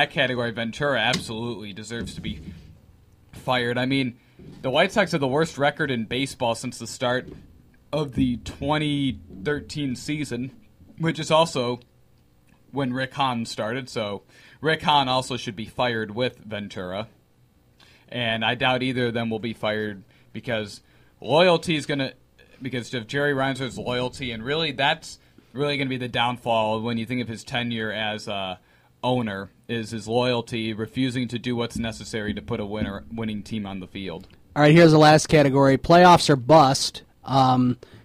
that category, Ventura absolutely deserves to be fired. I mean, the White Sox have the worst record in baseball since the start of the 2013 season, which is also when Rick Hahn started. So Rick Hahn also should be fired with Ventura. And I doubt either of them will be fired because loyalty is going to, because of Jerry Reinsdorf's loyalty, and really that's really going to be the downfall when you think of his tenure as owner, is his loyalty, refusing to do what's necessary to put a winning team on the field. All right, here's the last category. Playoffs or bust.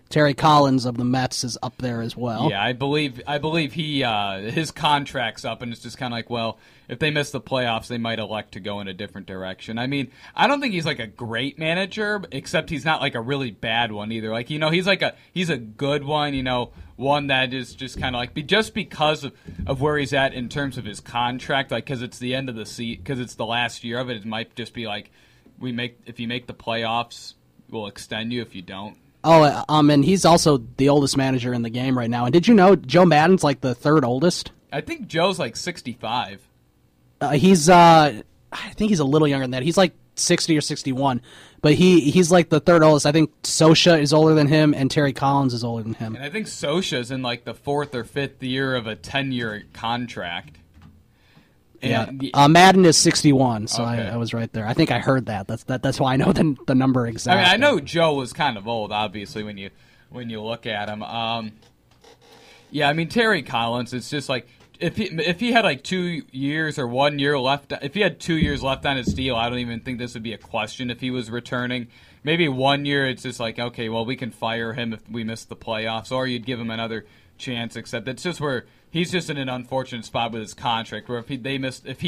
Terry Collins of the Mets is up there as well. Yeah, I believe he his contract's up, and it's just kind of like, well, if they miss the playoffs, they might elect to go in a different direction. I mean, I don't think he's like a great manager, except he's not like a really bad one either. Like, you know, he's a good one, you know, one that is just kind of like, just because of where he's at in terms of his contract, like, because it's the end of the season, because it's the last year of it, it might just be like, if you make the playoffs, we'll extend you. If you don't. Oh, and he's also the oldest manager in the game right now. And did you know Joe Maddon's like the third oldest? I think Joe's like 65. I think he's a little younger than that. He's like 60 or 61. But he's like the third oldest. I think Scioscia is older than him, and Terry Collins is older than him. And I think Scioscia's in like the 4th or 5th year of a 10-year contract. And, yeah, Madden is 61, so okay. I was right there. I think I heard that. That's why I know the number exactly. I mean, I know Joe was kind of old, obviously, when you look at him. Yeah, I mean, Terry Collins, it's just like, if he had like 2 years or 1 year left, if he had 2 years left on his deal, I don't even think this would be a question if he was returning. Maybe 1 year, it's just like, okay, well, we can fire him if we miss the playoffs, or you'd give him another chance, except it's just where he's just in an unfortunate spot with his contract, where if he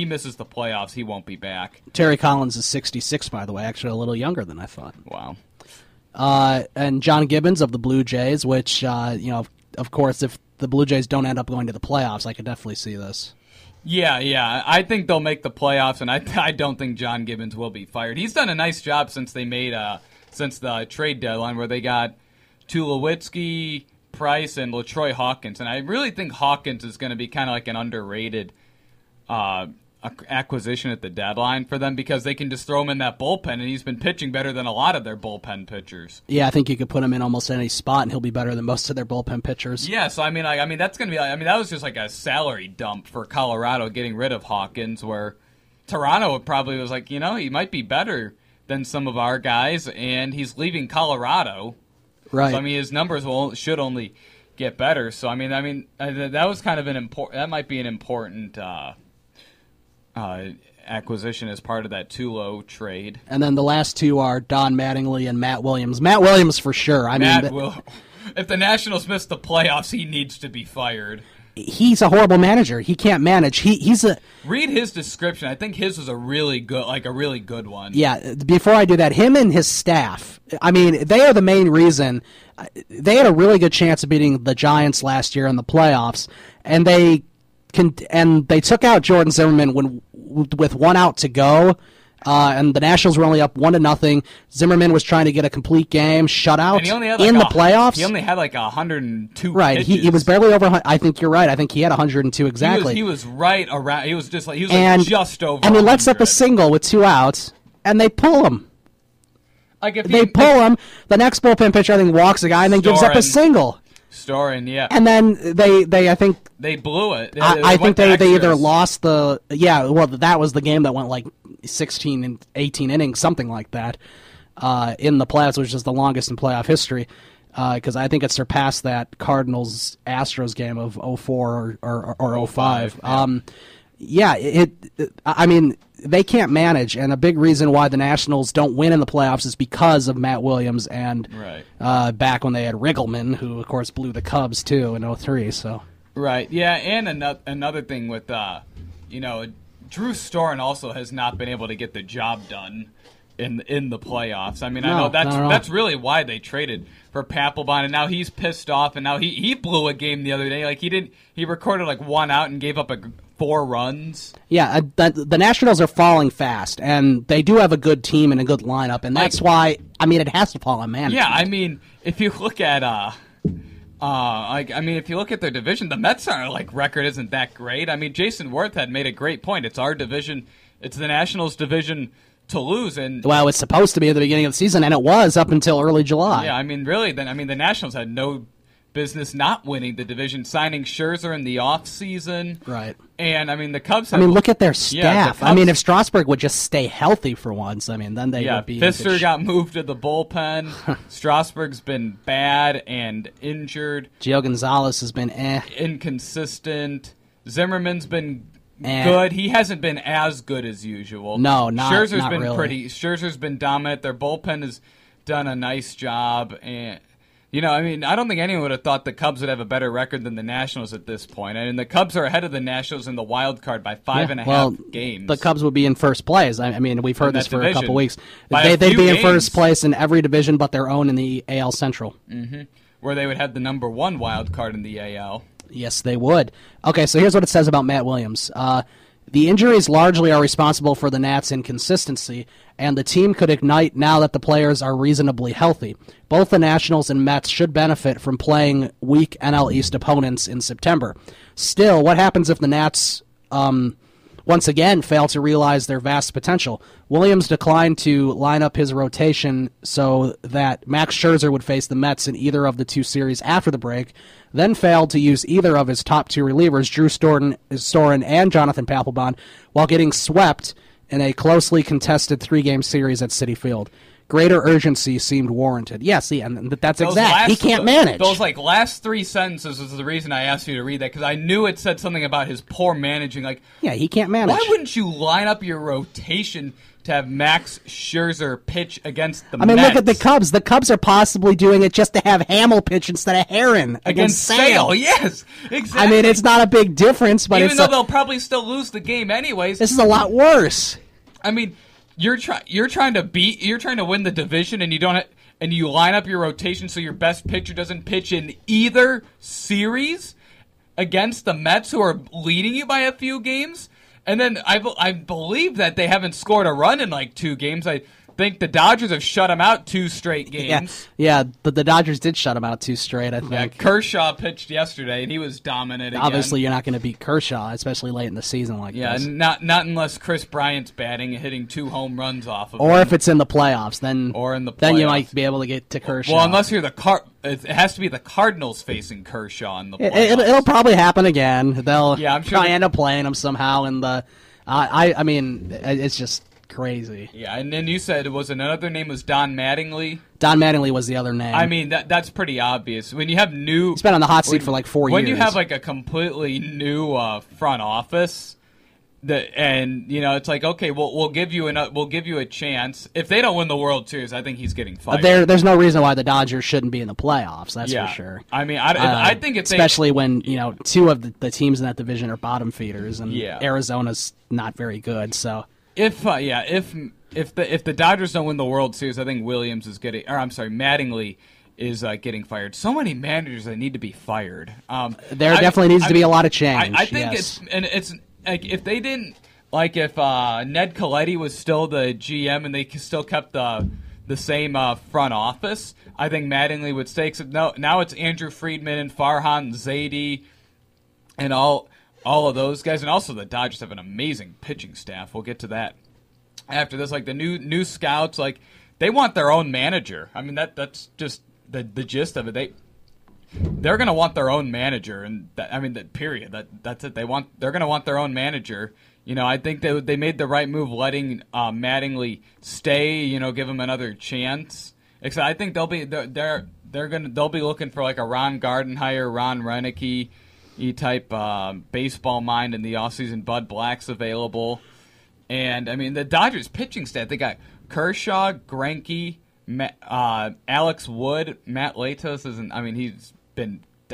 misses the playoffs, he won't be back. Terry Collins is 66, by the way, actually a little younger than I thought. Wow. And John Gibbons of the Blue Jays, which, of course, if the Blue Jays don't end up going to the playoffs, I could definitely see this. Yeah, I think they'll make the playoffs, and I don't think John Gibbons will be fired. He's done a nice job since the trade deadline, where they got Tulowitzki, Price, and LaTroy Hawkins, and I really think Hawkins is going to be kind of like an underrated acquisition at the deadline for them, because they can just throw him in that bullpen, and he's been pitching better than a lot of their bullpen pitchers. Yeah, I think you could put him in almost any spot, and he'll be better than most of their bullpen pitchers. Yeah, so I mean, that's going to be. I mean, that was just like a salary dump for Colorado getting rid of Hawkins, where Toronto probably was like, you know, he might be better than some of our guys, and he's leaving Colorado. Right. So I mean, his numbers should only get better. So I mean, that was kind of that might be an important acquisition as part of that Tulo trade. And then the last two are Don Mattingly and Matt Williams. Matt Williams for sure. If the Nationals miss the playoffs, he needs to be fired. He's a horrible manager. He can't manage. Read his description. I think his was a really good one. Yeah, before I do that, him and his staff, I mean, they are the main reason. They had a really good chance of beating the Giants last year in the playoffs, and they took out Jordan Zimmerman with 1 out to go. And the Nationals were only up 1-0. Zimmerman was trying to get a complete game shutout in the playoffs. He only had like 102 Right, he was barely over. I think you're right. I think he had 102 exactly. He was right around. He was just like just over. And he lets up a single with 2 outs, and they pull him. Like if they pull him, the next bullpen pitcher I think walks a guy and then gives up a single. Storin, yeah. And then they I think they blew it. I think they either lost the that was the game that went like 16 and 18 innings, something like that, in the playoffs, which is the longest in playoff history, because I think it surpassed that Cardinals-Astros game of 04 or 05. I mean, they can't manage, and a big reason why the Nationals don't win in the playoffs is because of Matt Williams and back when they had Riggleman, who, of course, blew the Cubs, too, in 03. So. Right, yeah, and another thing with, Drew Storen also has not been able to get the job done in the playoffs. I mean, I know that's really why they traded for Papelbon, and now he's pissed off, and now he blew a game the other day. Like he recorded like 1 out and gave up 4 runs. Yeah, the Nationals are falling fast, and they do have a good team and a good lineup, and that's why, I mean, it has to fall on management. Yeah, I mean, if you look at I mean, if you look at their division, the Mets are record isn't that great. I mean, Jason Worth had made a great point. It's our division. It's the Nationals' division to lose, and well, it's supposed to be at the beginning of the season, and it was up until early July. Yeah, I mean, really, the Nationals had no business not winning the division, signing Scherzer in the offseason. Right. And, I mean, the Cubs look at their staff. Yeah, the Cubs, I mean, if Strasburg would just stay healthy for once, I mean, then they would be... Pfister got moved to the bullpen. Strasburg's been bad and injured. Gio Gonzalez has been inconsistent. Zimmerman's been good. He hasn't been as good as usual. No, Scherzer's not been really. Scherzer's been dominant. Their bullpen has done a nice job, and I mean, I don't think anyone would have thought the Cubs would have a better record than the Nationals at this point. And the Cubs are ahead of the Nationals in the wild card by 5.5 games. The Cubs would be in first place. I mean, we've heard this for a couple weeks. They'd be in first place in every division but their own in the AL Central. Mm-hmm. Where they would have the number one wild card in the AL. Yes, they would. Okay, so here's what it says about Matt Williams. The injuries largely are responsible for the Nats' inconsistency, and the team could ignite now that the players are reasonably healthy. Both the Nationals and Mets should benefit from playing weak NL East opponents in September. Still, what happens if the Nats once again fail to realize their vast potential? Williams declined to line up his rotation so that Max Scherzer would face the Mets in either of the two series after the break, then failed to use either of his top two relievers, Drew Storen and Jonathan Papelbon, while getting swept in a closely contested 3-game series at Citi Field. Greater urgency seemed warranted. Yes, and that's exact. He can't manage. Those last 3 sentences is the reason I asked you to read that, because I knew it said something about his poor managing. Yeah, he can't manage. Why wouldn't you line up your rotation to have Max Scherzer pitch against the Mets? I mean, look at the Cubs. The Cubs are possibly doing it just to have Hamill pitch instead of Heron against Sale. Yes, exactly. I mean, it's not a big difference, but even though they'll probably still lose the game anyways. This is a lot worse. I mean, you're trying to win the division, and you line up your rotation so your best pitcher doesn't pitch in either series against the Mets, who are leading you by a few games. And then I believe that they haven't scored a run in 2 games. I think the Dodgers have shut them out 2 straight games. Yeah, but the Dodgers did shut them out 2 straight, I think. Yeah, Kershaw pitched yesterday, and he was dominant again. Obviously, you're not going to beat Kershaw, especially late in the season like this. Yeah, not unless Chris Bryant's batting and hitting 2 home runs off of him. Or if it's in the playoffs, then you might be able to get to Kershaw. Well, unless you're it has to be the Cardinals facing Kershaw in the playoffs. It'll probably happen again. They'll I'm sure end up playing him somehow in the... I mean, it's just... crazy. Yeah, and then you said another name was Don Mattingly. Don Mattingly was the other name. I mean, that's pretty obvious. When you have he's been on the hot seat for 4 years. When you have a completely new front office, it's okay, we'll give you a chance. If they don't win the World Series, I think he's getting fired. There's no reason why the Dodgers shouldn't be in the playoffs. That's for sure. I mean, I think especially when 2 of the teams in that division are bottom feeders, and Arizona's not very good. So. If the Dodgers don't win the World Series, I think Mattingly is getting fired. So many managers that need to be fired. There definitely needs to be a lot of change. I think it's if they didn't if Ned Colletti was still the GM and they still kept the same front office, I think Mattingly would stay. Except now it's Andrew Friedman and Farhan Zaidi and all of those guys, and also the Dodgers have an amazing pitching staff. We'll get to that after this. The new scouts, they want their own manager. I mean, that's just the gist of it. They're going to want their own manager, and period. That's it. They're going to want their own manager. I think they made the right move letting Mattingly stay. Give him another chance. Except I think they'll be looking for a Ron Gardenhire, Ron Renicky type baseball mind in the offseason. Bud Black's available. And, I mean, the Dodgers pitching staff, they got Kershaw, Greinke, Alex Wood, Matt Latos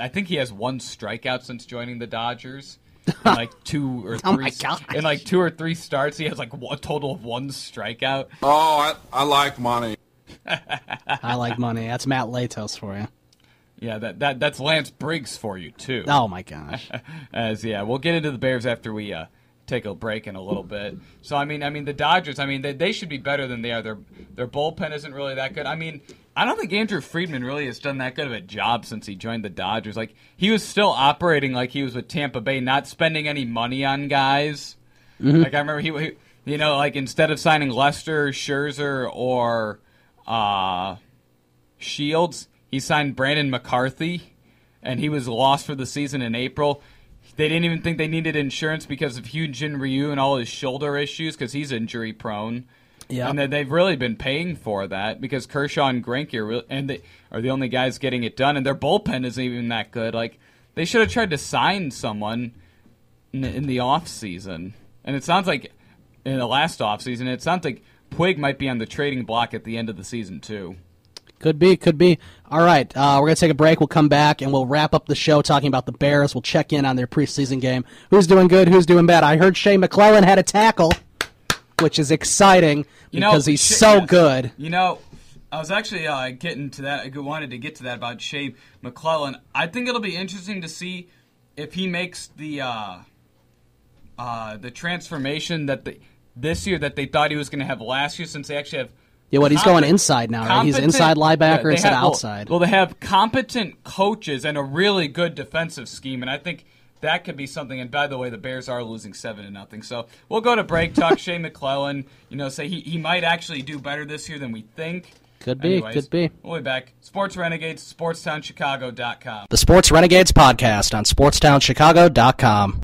I think he has 1 strikeout since joining the Dodgers. In 2 or 3 oh my gosh. In 2 or 3 starts, he has a total of 1 strikeout. Oh, I like money. I like money. That's Matt Latos for you. Yeah, that's Lance Briggs for you too. Oh my gosh. We'll get into the Bears after we take a break in a little bit. So I mean, the Dodgers. I mean, they should be better than they are. Their bullpen isn't really that good. I mean, I don't think Andrew Friedman really has done that good of a job since he joined the Dodgers. Like, he was still operating like he was with Tampa Bay, not spending any money on guys. Mm-hmm. Like, I remember he like instead of signing Lester, Scherzer, or Shields, he signed Brandon McCarthy, and he was lost for the season in April. They didn't even think they needed insurance because of Hyun-Jin Ryu and all his shoulder issues because he's injury prone. Yeah, and they've really been paying for that because Kershaw and Greinke are the only guys getting it done, and their bullpen isn't even that good. Like, they should have tried to sign someone in the off season, and it sounds like in the last off season, it sounds like Puig might be on the trading block at the end of the season too. Could be. All right, we're going to take a break. We'll come back, and we'll wrap up the show talking about the Bears. We'll check in on their preseason game. Who's doing good, who's doing bad? I heard Shea McClellan had a tackle, which is exciting because he's so good. I was actually getting to that. I wanted to get to that about Shea McClellan. I think it'll be interesting to see if he makes the transformation this year that they thought he was going to have last year, since they actually have. Yeah, he's going inside now, right? He's inside linebacker instead of outside. Well, they have competent coaches and a really good defensive scheme, and I think that could be something. And by the way, the Bears are losing 7-0, so we'll go to break. Talk Shea McClellan. Say he might actually do better this year than we think. Could be. We'll be back. Sports Renegades, SportsTownChicago.com. The Sports Renegades podcast on SportsTownChicago.com.